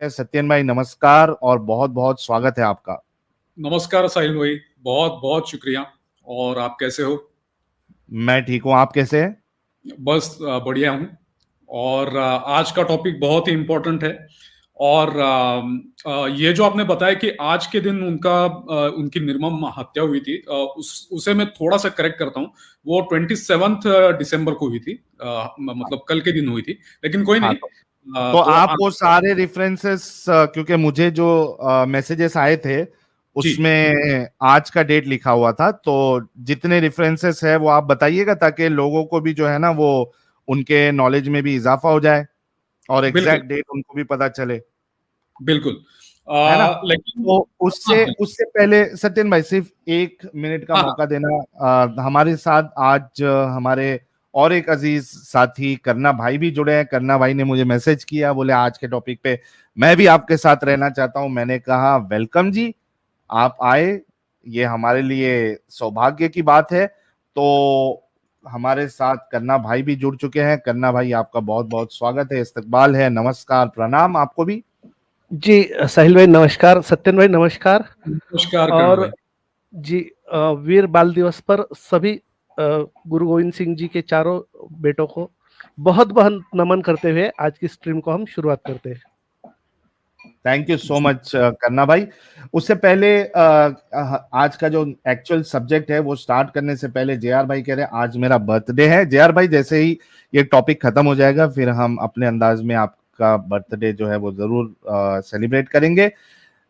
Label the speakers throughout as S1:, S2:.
S1: सत्यन भाई नमस्कार और बहुत बहुत स्वागत है आपका।
S2: नमस्कार साहिल भाई, बहुत बहुत शुक्रिया। और आप कैसे हो?
S1: मैं ठीक हूँ, आप कैसे हैं?
S2: बस बढ़िया हूँ। और आज का टॉपिक बहुत ही इम्पोर्टेंट है। और ये जो आपने बताया कि आज के दिन उनकी निर्मम हत्या हुई थी, उसे मैं थोड़ा सा करेक्ट करता हूँ। वो 27 दिसंबर को हुई थी, मतलब कल के दिन हुई थी। लेकिन कोई
S1: हाँ,
S2: नहीं।
S1: तो
S2: तो
S1: आप वो सारे रेफरेंसेस, क्योंकि मुझे जो मैसेजेस आए थे
S2: जी,
S1: उसमें आज का डेट लिखा हुआ था, तो जितने रेफरेंसेस है वो आप बताइएगा ताकि लोगों को भी जो है ना वो उनके नॉलेज में भी इजाफा हो जाए और
S2: बिल्कुल
S1: एग्जैक्ट डेट उनको भी पता चले,
S2: बिल्कुल।
S1: है ना।
S2: लेकिन
S1: तो
S2: हाँ
S1: उससे उससे पहले सत्यन भाई सिर्फ 1 मिनट का
S2: हाँ हाँ,
S1: मौका देना। हमारे साथ आज हमारे और एक अजीज साथी करना भाई भी जुड़े हैं। करना भाई ने मुझे मैसेज किया, बोले आज के टॉपिक पे मैं भी आपके साथ रहना चाहता हूं। मैंने कहा वेलकम जी, आप आए, ये हमारे लिए सौभाग्य की बात है। तो हमारे साथ करना भाई भी जुड़ चुके हैं। करना भाई आपका बहुत बहुत स्वागत है, इस्तकबाल है, नमस्कार, प्रणाम आपको भी।
S3: जी। साहिल भाई नमस्कार, सत्यन भाई नमस्कार।
S2: नमस्कार करण
S3: और
S2: भाई।
S3: जी, वीर बाल दिवस पर सभी गुरु गोविंद सिंह जी के चारों बेटों को बहुत बहुत नमन करते हुए आज की स्ट्रीम को हम शुरुआत करते हैं।
S1: थैंक यू सो मच करना भाई। उससे पहले आज का जो एक्चुअल सब्जेक्ट है वो स्टार्ट करने से पहले जेआर भाई कह रहे हैं आज मेरा बर्थडे है। जेआर भाई जैसे ही ये टॉपिक खत्म हो जाएगा फिर हम अपने अंदाज में आपका बर्थडे जो है वो जरूर सेलिब्रेट करेंगे।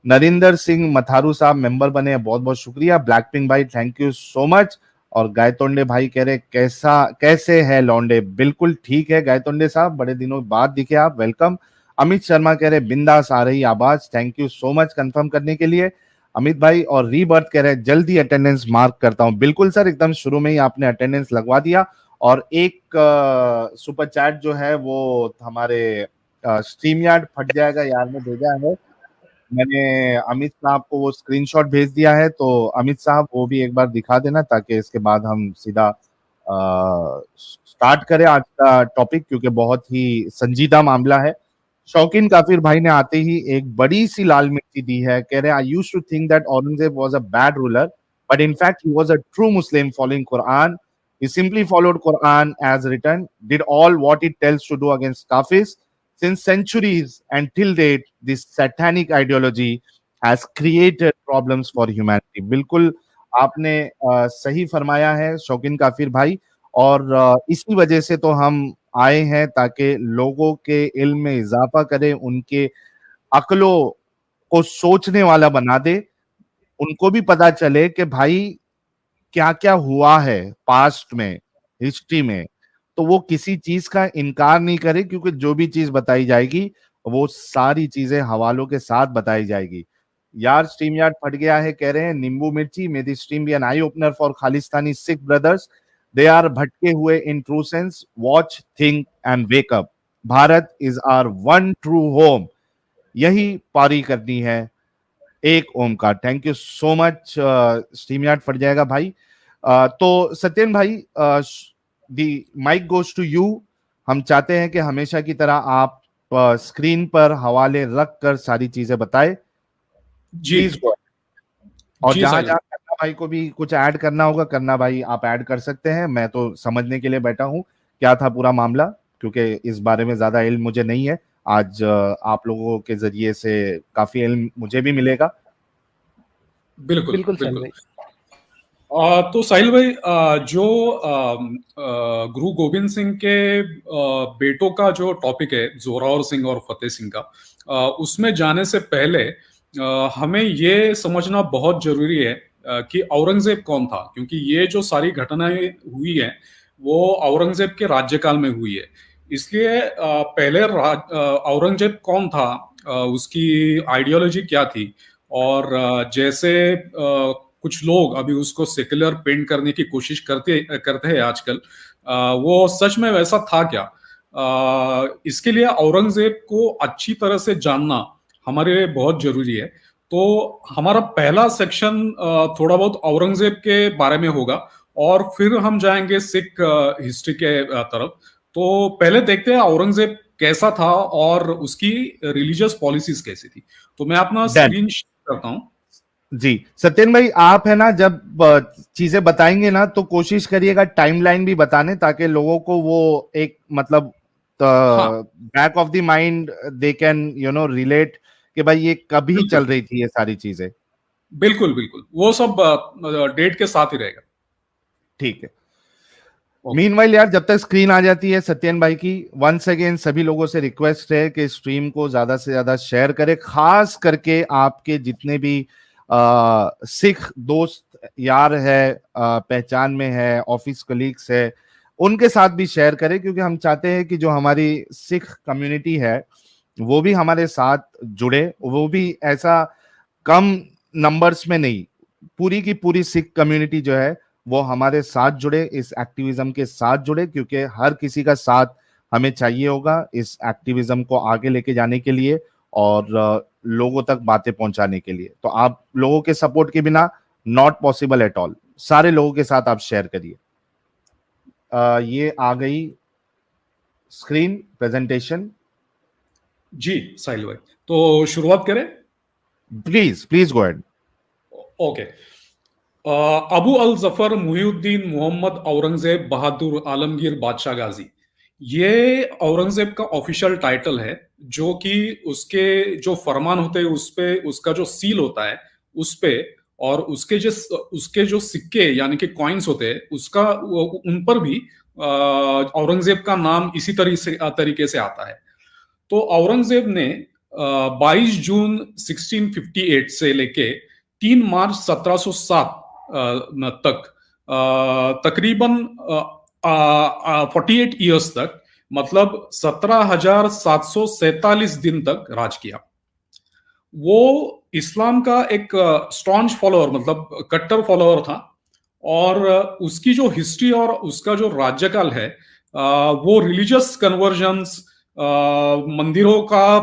S1: नरिंदर सिंह मथारू साहब मेंबर बने हैं, बहुत बहुत शुक्रिया। ब्लैक पिंक भाई थैंक यू सो मच। और गायतोंडे भाई कह रहे कैसे है लौंडे, बिल्कुल ठीक है गायतोंडे साहब, बड़े दिनों बाद दिखे आप, वेलकम। अमित शर्मा कह रहे बिंदास आ रही आवाज, thank you so much confirm करने के लिए अमित भाई। और रीबर्थ कह रहे जल्दी अटेंडेंस मार्क करता हूं। बिल्कुल सर, एकदम शुरू में ही आपने अटेंडेंस लगवा दिया। और एक सुपर चैट जो है वो हमारे स्ट्रीम यार्ड फट जाएगा यार में भेजा है। मैंने अमित साहब को वो स्क्रीनशॉट भेज दिया है, तो अमित साहब वो भी एक बार दिखा देना ताकि इसके बाद हम सीधा स्टार्ट करें आज का टॉपिक, क्योंकि बहुत ही संजीदा मामला है। शौकीन काफिर भाई ने आते ही एक बड़ी सी लाल मिर्ची दी है। कह रहे हैं I used to think that Aurangzeb was a bad ruler, but in fact he was a true Muslim following Quran. He simply followed Quran as written, did all what it tells to do against Kafirs. Since centuries and till date, this satanic ideology has created problems for humanity. बिल्कुल आपने सही फरमाया है शौकीन काफिर भाई। और इसी वजह से तो हम आए हैं ताकि लोगों के इल्म में इजाफा करें, उनके अक्लों को सोचने वाला बना दे, उनको भी पता चले कि भाई क्या क्या हुआ है पास्ट में, हिस्ट्री में। तो वो किसी चीज का इनकार नहीं करे, क्योंकि जो भी चीज बताई जाएगी वो सारी चीजें हवालों के साथ बताई जाएगी। यार स्ट्रीम यार्ड फट गया है, कह रहे हैं नींबू मिर्ची। May the stream be an eye opener for Khalistani Sikh brothers. They are भटके हुए in true sense, watch think and wake up. Bharat is our one true home, यही पारी करनी है Ek Onkar. Thank you so much. Stream यार्ड फट जाएगा भाई। तो सत्यन भाई, the mic goes to you. हम चाहते हैं कि हमेशा की तरह आप स्क्रीन पर हवाले रख कर सारी चीजें बताएं,
S2: जी
S1: प्लीज गो। और
S2: जी
S1: जहां
S2: साहिल
S1: जहां करना भाई को भी कुछ ऐड करना होगा, करना भाई आप ऐड कर सकते हैं। मैं तो समझने के लिए बैठा हूं क्या था पूरा मामला, क्योंकि इस बारे में ज्यादा इल्म मुझे नहीं है। आज आप लोगों के जरिए से काफी इल्म मुझे भी मिलेगा।
S2: बिल्कुल
S3: बिल्कुल साहिल
S2: बिल्कुल।
S3: भाई।
S2: तो साहिल भाई, जो गुरु गोविंद सिंह के बेटों का जो टॉपिक है, जोरावर सिंह और फतेह सिंह का, उसमें जाने से पहले हमें ये समझना बहुत जरूरी है कि औरंगजेब कौन था, क्योंकि ये जो सारी घटनाएं हुई हैं वो औरंगजेब के राज्यकाल में हुई है। इसलिए पहले औरंगजेब कौन था, उसकी आइडियोलॉजी क्या थी, और जैसे कुछ लोग अभी उसको सेक्युलर पेंट करने की कोशिश करते करते हैं आजकल, वो सच में वैसा था क्या? इसके लिए औरंगजेब को अच्छी तरह से जानना हमारे लिए बहुत जरूरी है। तो हमारा पहला सेक्शन थोड़ा बहुत औरंगजेब के बारे में होगा, और फिर हम जाएंगे सिख हिस्ट्री के तरफ। तो पहले देखते हैं औरंगजेब कैसा था और उसकी रिलीजियस पॉलिसीज कैसी थी। तो मैं अपना स्क्रीन शेयर करता हूँ।
S1: जी सत्येन भाई, आप है ना जब चीजें बताएंगे ना तो कोशिश करिएगा टाइमलाइन भी बताने, ताकि लोगों को वो एक मतलब back of the mind they can relate कि भाई ये कभी चल रही थी ये सारी चीजें।
S2: बिल्कुल बिल्कुल, वो सब डेट के साथ ही रहेगा।
S1: ठीक है। मीनवाइल यार, जब तक स्क्रीन आ जाती है सत्येन भाई की, वंस अगेन सभी लोगों से रिक्वेस्ट है कि स्ट्रीम को ज्यादा से ज्यादा शेयर करें, खास करके आपके जितने भी सिख दोस्त यार है, पहचान में है, ऑफिस कलीग्स है, उनके साथ भी शेयर करें, क्योंकि हम चाहते हैं कि जो हमारी सिख कम्युनिटी है वो भी हमारे साथ जुड़े, वो भी ऐसा कम नंबर्स में नहीं, पूरी की पूरी सिख कम्युनिटी जो है वो हमारे साथ जुड़े, इस एक्टिविज्म के साथ जुड़े, क्योंकि हर किसी का साथ हमें चाहिए होगा इस एक्टिविज्म को आगे लेके जाने के लिए और लोगों तक बातें पहुंचाने के लिए। तो आप लोगों के सपोर्ट के बिना नॉट पॉसिबल एट ऑल। सारे लोगों के साथ आप शेयर करिए। ये आ गई स्क्रीन प्रेजेंटेशन।
S2: जी साहिल भाई, तो शुरुआत करें।
S1: Please please go ahead.
S2: Okay. Abu al Zafar Muhiuddin Mohammad Aurangzeb Bahadur Alamgir Badshah Ghazi, ये औरंगजेब का ऑफिशियल टाइटल है, जो कि उसके जो फरमान होते हैं उस पे उसका जो सील होता है उस पे, और उसके जो सिक्के यानी कि कॉइन्स होते हैं उसका उन पर भी औरंगजेब का नाम इसी तरीके से आता है। तो औरंगजेब ने 22 जून 1658 से लेके 3 मार्च 1707 तक तकरीबन 48 ईयर्स तक, मतलब 17,747 दिन तक राज किया। वो इस्लाम का एक स्टॉन्च फॉलोअर, मतलब कट्टर फॉलोअर था, और उसकी जो हिस्ट्री और उसका जो राज्यकाल है वो रिलीजियस कन्वर्जन्स, मंदिरों का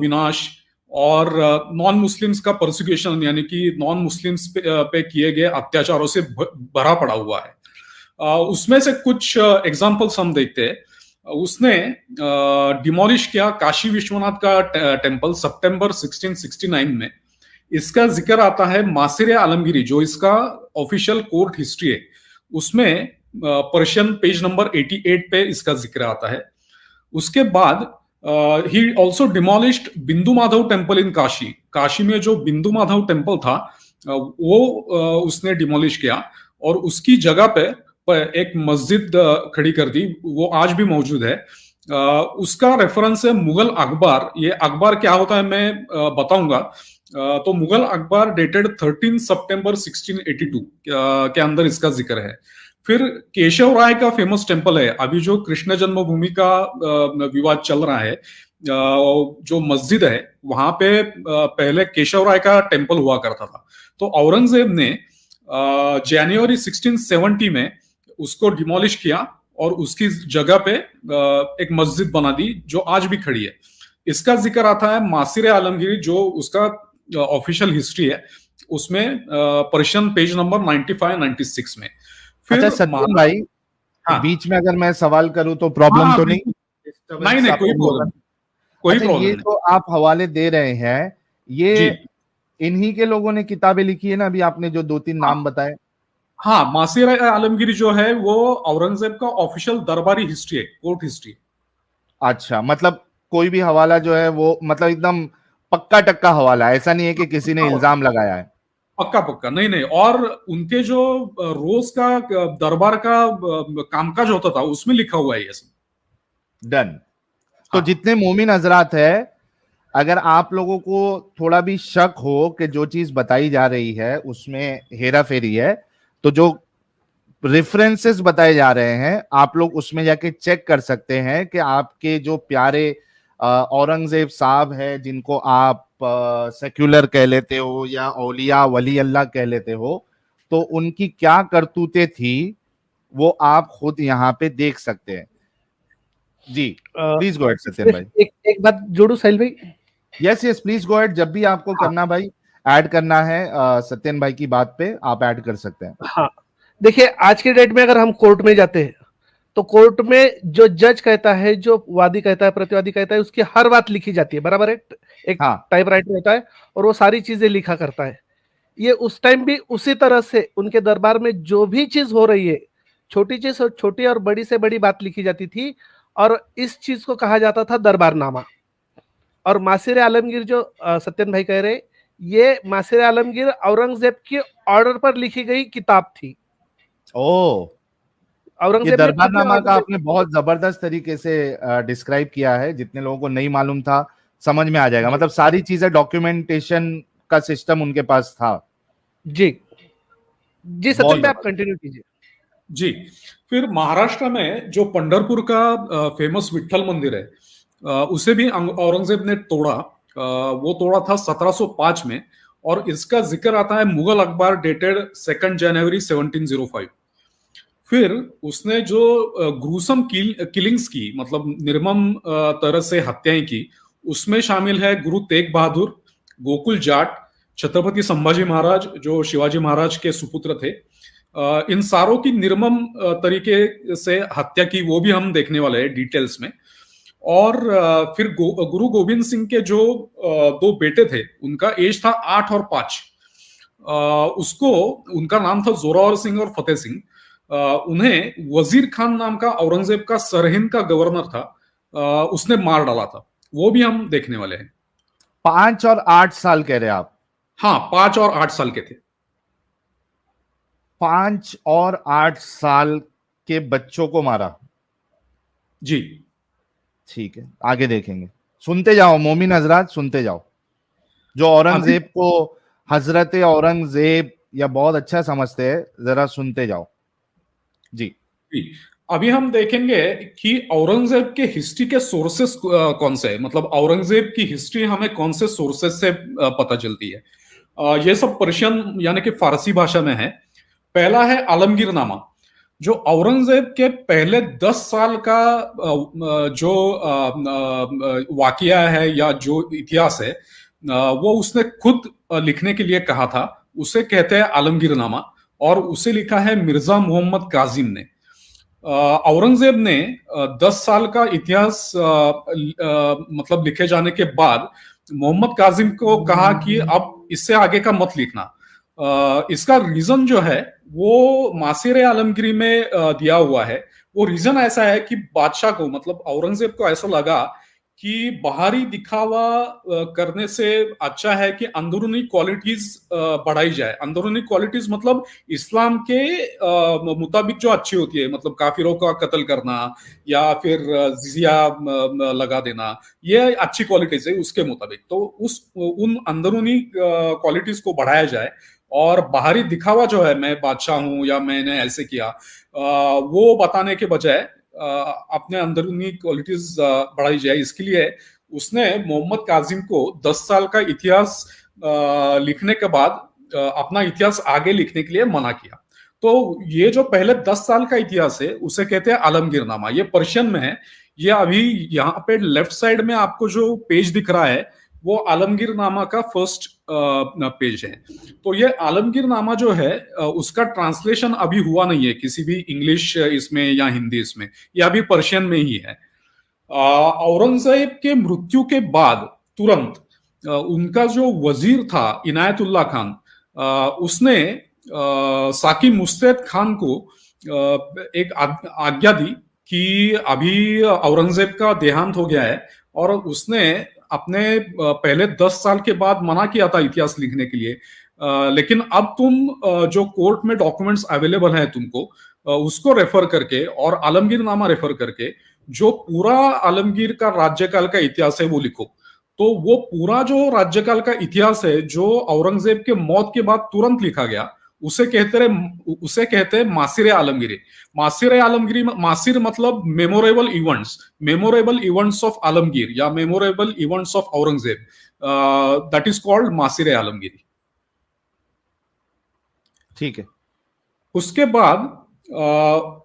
S2: विनाश और नॉन मुस्लिम्स का परसिक्यूशन यानी कि नॉन मुस्लिम्स पे किए गए अत्याचारों से भरा पड़ा हुआ है। उसमें से कुछ एग्जांपल्स हम देखते हैं। उसने डिमोलिश किया काशी विश्वनाथ का टेम्पल सितंबर 1669 में। इसका जिक्र आता है मासिर आलमगिरी, जो इसका ऑफिशियल कोर्ट हिस्ट्री है, उसमें पर्शियन पेज नंबर 88 पे इसका जिक्र आता है। उसके बाद ही ऑल्सो डिमोलिश्ड बिंदु माधव टेम्पल इन काशी। काशी में जो बिंदु माधव टेम्पल था वो उसने डिमोलिश किया, और उसकी जगह पे एक मस्जिद खड़ी कर दी, वो आज भी मौजूद है। उसका रेफरेंस है मुगल अखबार। ये अखबार क्या होता है मैं बताऊंगा। तो मुगल अखबार डेटेड 13 सितंबर 1682 के अंदर इसका जिक्र है। फिर केशव राय का फेमस टेम्पल है, अभी जो कृष्ण जन्मभूमि का विवाद चल रहा है, जो मस्जिद है वहां पे पहले केशव राय का टेम्पल हुआ करता था। तो औरंगजेब ने जनवरी 1670 में उसको डिमोलिश किया और उसकी जगह पे एक मस्जिद बना दी, जो आज भी खड़ी है। इसका जिक्र आता है मासिर आलमगिरी, जो उसका ऑफिशियल हिस्ट्री है, उसमें पर्शियन पेज नंबर 95-96 में। फिर
S1: अच्छा सत्यम भाई,
S2: हाँ,
S1: बीच में अगर मैं सवाल करूं तो प्रॉब्लम तो नहीं?
S2: नहीं कोई प्रॉब्लम, कोई प्रॉब्लम
S1: ये
S2: नहीं।
S1: तो आप हवाले दे रहे हैं, ये इन्हीं के लोगों ने किताबें लिखी है ना, अभी आपने जो 2-3 नाम बताए?
S2: हाँ, मासिर आलमगिरी जो है वो औरंगजेब का ऑफिशियल दरबारी हिस्ट्री है, कोर्ट हिस्ट्री।
S1: अच्छा, मतलब कोई भी हवाला जो है वो मतलब एकदम पक्का टक्का हवाला, ऐसा नहीं है कि किसी ने इल्जाम लगाया है?
S2: पक्का पक्का, नहीं। और उनके जो रोज का दरबार का कामकाज होता था उसमें लिखा हुआ है ये सब।
S1: डन। तो जितने मोमिन हजरात है, अगर आप लोगों को थोड़ा भी शक हो कि जो चीज बताई जा रही है उसमें हेरा फेरी है, तो जो रेफरेंसेस बताए जा रहे हैं आप लोग उसमें जाके चेक कर सकते हैं कि आपके जो प्यारे औरंगजेब साहब है, जिनको आप सेक्युलर कह लेते हो या औलिया वली अल्लाह कह लेते हो, तो उनकी क्या करतूतें थी वो आप खुद यहाँ पे देख सकते हैं। जी प्लीज गो अहेड सत्यन भाई।
S3: एक बात जोड़ू साहिल भाई?
S1: Yes yes please go ahead, जब भी आपको करना भाई ऐड करना है सत्यन भाई की बात पे आप ऐड कर सकते हैं।
S3: हाँ, देखिए आज के डेट में अगर हम कोर्ट में जाते हैं तो कोर्ट में जो जज कहता है, जो वादी कहता है, प्रतिवादी कहता है, उसकी हर बात लिखी जाती है, बराबर है। एक
S1: हाँ।
S3: टाइपराइटर होता है और वो सारी चीजें लिखा करता है। ये उस टाइम भी उसी तरह से उनके दरबार में जो भी चीज हो रही है, छोटी चीज और छोटी और बड़ी से बड़ी बात लिखी जाती थी, और इस चीज को कहा जाता था दरबारनामा। और मासिर आलमगीर जो सत्यन भाई कह रहे, ये मासिर आलमगीर औरंगजेब के ऑर्डर पर लिखी गई किताब थी।
S1: ओ, ये
S3: औरंगजेब ने खुद ने
S1: दरबारनामा का
S3: ऑर्डर
S1: आपने बहुत जबरदस्त तरीके से डिस्क्राइब किया है, जितने लोगों को नहीं मालूम था समझ में आ जाएगा। मतलब सारी चीजें, डॉक्यूमेंटेशन का सिस्टम उनके पास था।
S3: जी जी, सत्यन भाई आप कंटिन्यू कीजिए।
S2: जी, फिर महाराष्ट्र में जो पंढरपुर का फेमस विठ्ठल मंदिर है, उसे भी औरंगजेब ने तोड़ा। वो तोड़ा था 1705 में, और इसका जिक्र आता है मुगल अखबार डेटेड 2 जनवरी 1705। फिर उसने जो ग्रूसम किलिंग्स की, मतलब निर्मम तरह से हत्याएं की, उसमें शामिल है गुरु तेग बहादुर, गोकुल जाट, छत्रपति संभाजी महाराज जो शिवाजी महाराज के सुपुत्र थे। इन सारों की निर्मम तरीके से हत्या की, वो भी हम देखने वाले हैं डिटेल्स में। और फिर गुरु गोविंद सिंह के जो 2 बेटे थे, उनका एज था 8 और 5। उसको, उनका नाम था जोरावर सिंह और फतेह सिंह। उन्हें वजीर खान नाम का औरंगजेब का सरहिंद का गवर्नर था, उसने मार डाला था। वो भी हम देखने वाले हैं।
S1: 5 और 8 साल कह रहे हैं आप?
S2: हाँ, 5 और 8 साल के थे।
S1: 5 और 8 साल के बच्चों को मारा?
S2: जी,
S1: ठीक है, आगे देखेंगे। सुनते जाओ मोमिन हजरात, सुनते जाओ। जो औरंगजेब को हजरत औरंगजेब या बहुत अच्छा समझते हैं, जरा सुनते जाओ। जी।
S2: अभी हम देखेंगे कि औरंगजेब के हिस्ट्री के सोर्सेस कौन से हैं, मतलब औरंगजेब की हिस्ट्री हमें कौन से सोर्सेस से पता चलती है। ये सब पर्शियन यानी कि फारसी भाषा में है। पहला है आलमगीरनामा, जो औरंगजेब के पहले 10 साल का जो वाकया है या जो इतिहास है, वो उसने खुद लिखने के लिए कहा था। उसे कहते हैं आलमगीरनामा, और उसे लिखा है मिर्जा मोहम्मद काजिम ने। औरंगजेब ने 10 साल का इतिहास मतलब लिखे जाने के बाद मोहम्मद काजिम को कहा कि अब इससे आगे का मत लिखना। इसका रीजन जो है वो मासिर आलमगीरी में दिया हुआ है। वो रीजन ऐसा है कि बादशाह को, मतलब औरंगजेब को ऐसा लगा कि बाहरी दिखावा करने से अच्छा है कि अंदरूनी क्वालिटीज बढ़ाई जाए। अंदरूनी क्वालिटीज मतलब इस्लाम के मुताबिक जो अच्छी होती है, मतलब काफिरों का कत्ल करना या फिर जिजिया लगा देना, ये अच्छी क्वालिटीज है उसके मुताबिक। तो उन अंदरूनी क्वालिटीज को बढ़ाया जाए, और बाहरी दिखावा जो है मैं बादशाह हूं या मैंने ऐसे किया, वो बताने के बजाय अपने अंदरूनी क्वालिटीज बढ़ाई जाए। इसके लिए उसने मोहम्मद काजिम को 10 साल का इतिहास लिखने के बाद अपना इतिहास आगे लिखने के लिए मना किया। तो ये जो पहले 10 साल का इतिहास है उसे कहते हैं आलमगीरनामा। ये पर्शियन में है। ये अभी यहाँ पे लेफ्ट साइड में आपको जो पेज दिख रहा है वो आलमगीरनामा का फर्स्ट पेज है। तो ये आलमगीरनामा जो है उसका ट्रांसलेशन अभी हुआ नहीं है किसी भी इंग्लिश इसमें या हिंदी इसमें, ये अभी पर्शियन में ही है। औरंगजेब के मृत्यु के बाद तुरंत उनका जो वजीर था इनायतुल्लाह खान, उसने साकी मुस्तैद खान को एक आज्ञा दी कि अभी औरंगजेब का देहांत हो गया है, और उसने अपने पहले 10 साल के बाद मना किया था इतिहास लिखने के लिए। लेकिन अब तुम जो कोर्ट में डॉक्यूमेंट्स अवेलेबल है तुमको, उसको रेफर करके और आलमगीरनामा रेफर करके जो पूरा आलमगीर का राज्यकाल का इतिहास है वो लिखो। तो वो पूरा जो राज्यकाल का इतिहास है जो औरंगजेब के मौत के बाद तुरंत लिखा गया, उसे कहते हैं मासिर आलमगीरी। मासिर आलमगीरी, मासिर मतलब मेमोरेबल इवेंट्स ऑफ आलमगीर या memorable events of Aurangzeb, that is called Maasir Alamgiri.
S1: ठीक है।
S2: उसके बाद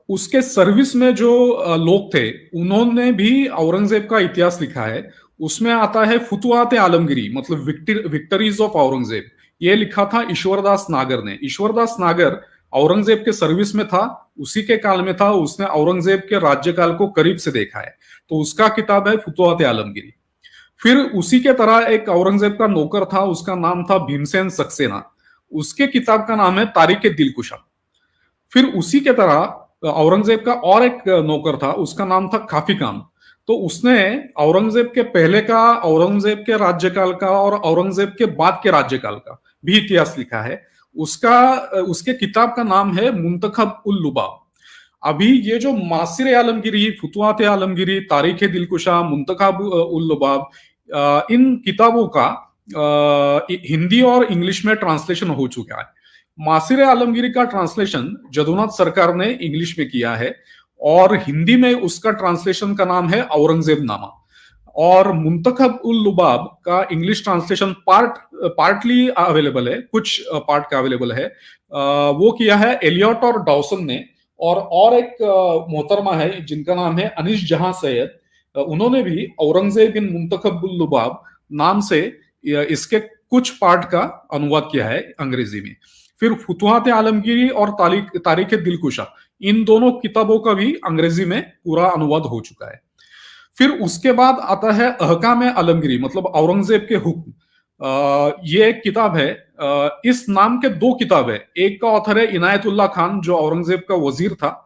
S2: उसके सर्विस में जो लोग थे उन्होंने भी औरंगजेब का इतिहास लिखा है। उसमें आता है फुतुहात आलमगीरी, मतलब विक्टरीज ऑफ औरंगजेब। ये लिखा था ईश्वरदास नागर ने। ईश्वरदास नागर औरंगजेब के सर्विस में था, उसी के काल में था, उसने औरंगजेब के राज्यकाल को करीब से देखा है, तो उसका किताब है फुतुहात आलमगीरी। फिर उसी के तरह एक औरंगजेब का नौकर था, उसका नाम था भीमसेन सक्सेना, उसके किताब का नाम है तारीख दिलकुशा। फिर उसी के तरह औरंगजेब का और एक नौकर था, उसका नाम था काफी खान, तो उसने औरंगजेब के पहले का, औरंगजेब के राज्यकाल का और औरंगजेब के बाद के राज्यकाल का भी इतिहास लिखा है। उसके किताब का नाम है मुंतखब उल लुबाब। अभी ये जो मासिर आलमगीरी, फुतुहात आलमगीरी, तारीख दिलकुशा, मुंतखब उल लुबाब, इन किताबों का हिंदी और इंग्लिश में ट्रांसलेशन हो चुका है। मासिर आलमगीरी का ट्रांसलेशन जदुनाथ सरकार ने इंग्लिश में किया है और हिंदी में उसका ट्रांसलेशन का नाम है औरंगजेब नामा। और मुंतखब उल लुबाब का इंग्लिश ट्रांसलेशन पार्टली अवेलेबल है, कुछ पार्ट का अवेलेबल है, वो किया है एलियट और डॉसन ने। और एक मोहतरमा है जिनका नाम है अनीस जहां सैयद, उन्होंने भी औरंगजेब इन मुंतखब उल लुबाब नाम से इसके कुछ पार्ट का अनुवाद किया है अंग्रेजी में। फिर फुतुहात आलमगीरी और तारीख दिलकुशा, इन दोनों किताबों का भी अंग्रेजी में पूरा अनुवाद हो चुका है। फिर उसके बाद आता है अहकाम आलमगीरी, मतलब औरंगजेब के हुक्म। ये एक किताब है, इस नाम के दो किताब है, एक का ऑथर है इनायतुल्लाह खान जो औरंगजेब का वजीर था,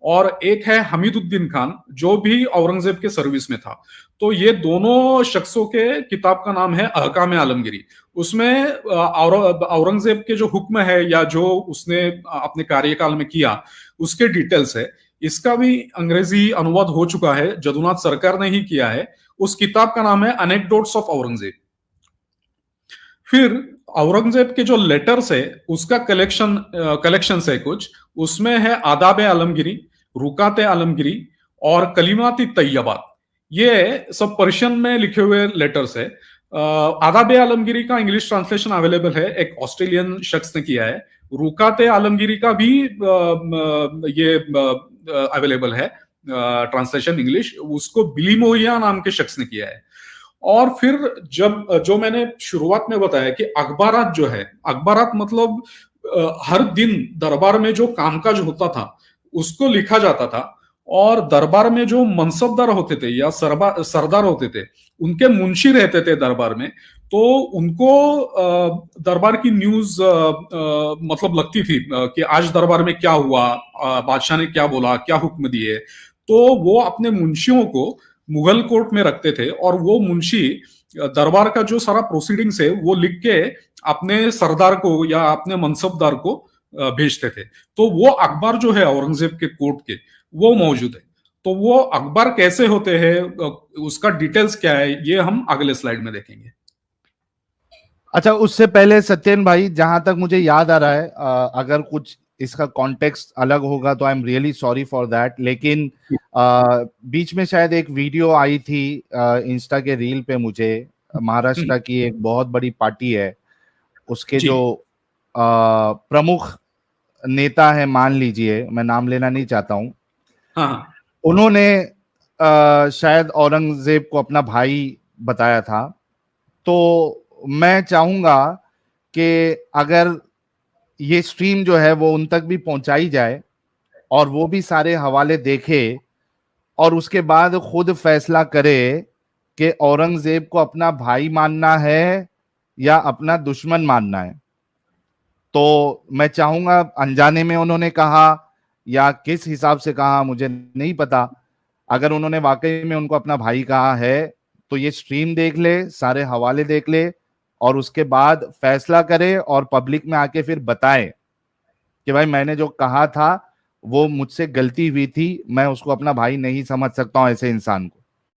S2: और एक है हमीदुद्दीन खान जो भी औरंगजेब के सर्विस में था। तो ये दोनों शख्सों के किताब का नाम है अहकाम आलमगीरी। उसमें औरंगजेब के जो हुक्म है या जो उसने अपने कार्यकाल में किया उसके डिटेल्स है। इसका भी अंग्रेजी अनुवाद हो चुका है, जदुनाथ सरकार ने ही किया है। उस किताब का नाम है अनेक्डोट्स ऑफ औरंगजेब। फिर औरंगजेब के जो लेटर्स है उसका कलेक्शन है कुछ, उसमें है आदाब आलमगीरी, रुकात आलमगीरी और कलिमात तैयबात। ये सब पर्शियन में लिखे हुए लेटर्स है। आदाब आलमगीरी का इंग्लिश ट्रांसलेशन अवेलेबल है, एक ऑस्ट्रेलियन शख्स ने किया है। रुकात आलमगीरी का भी ये अवेलेबल है ट्रांसलेशन इंग्लिश, उसको बिली मोहिया नाम के शख्स ने किया है। और फिर जब जो मैंने शुरुआत में बताया कि अखबारात जो है, अखबारात मतलब हर दिन दरबार में जो कामकाज होता था उसको लिखा जाता था, और दरबार में जो मनसबदार होते थे या सरदार होते थे, उनके मुंशी रहते थे दरबार में, तो उनको दरबार की न्यूज मतलब लगती थी कि आज दरबार में क्या हुआ, बादशाह ने क्या बोला, क्या हुक्म दिए। तो वो अपने मुंशियों को मुगल कोर्ट में रखते थे और वो मुंशी दरबार का जो सारा प्रोसीडिंग्स है वो लिख के अपने सरदार को या अपने मनसबदार को भेजते थे। तो वो अखबार जो है औरंगजेब के कोर्ट के, वो मौजूद है। तो वो अखबार कैसे होते हैं, उसका डिटेल्स क्या है, ये हम अगले स्लाइड में देखेंगे।
S1: अच्छा, उससे पहले सत्येन भाई, जहां तक मुझे याद आ रहा है, अगर कुछ इसका कॉन्टेक्स्ट अलग होगा तो I am really sorry for that, लेकिन बीच में शायद एक वीडियो आई थी इंस्टा के रील पे मुझे, महाराष्ट्र की एक बहुत बड़ी पार्टी है, उसके जो प्रमुख नेता है, मान लीजिए, मैं नाम लेना नहीं चाहता हूं,
S2: हाँ।
S1: उन्होंने शायद औरंगजेब को अपना भाई बताया था। तो मैं चाहूंगा कि अगर ये स्ट्रीम जो है वो उन तक भी पहुंचाई जाए और वो भी सारे हवाले देखे और उसके बाद खुद फैसला करे कि औरंगजेब को अपना भाई मानना है या अपना दुश्मन मानना है। तो मैं चाहूंगा, अनजाने में उन्होंने कहा या किस हिसाब से कहा मुझे नहीं पता, अगर उन्होंने वाकई में उनको अपना भाई कहा है तो ये स्ट्रीम देख ले, सारे हवाले देख ले और उसके बाद फैसला करे और पब्लिक में आके फिर बताए कि भाई मैंने जो कहा था वो मुझसे गलती हुई थी, मैं उसको अपना भाई नहीं समझ सकता हूं ऐसे इंसान को।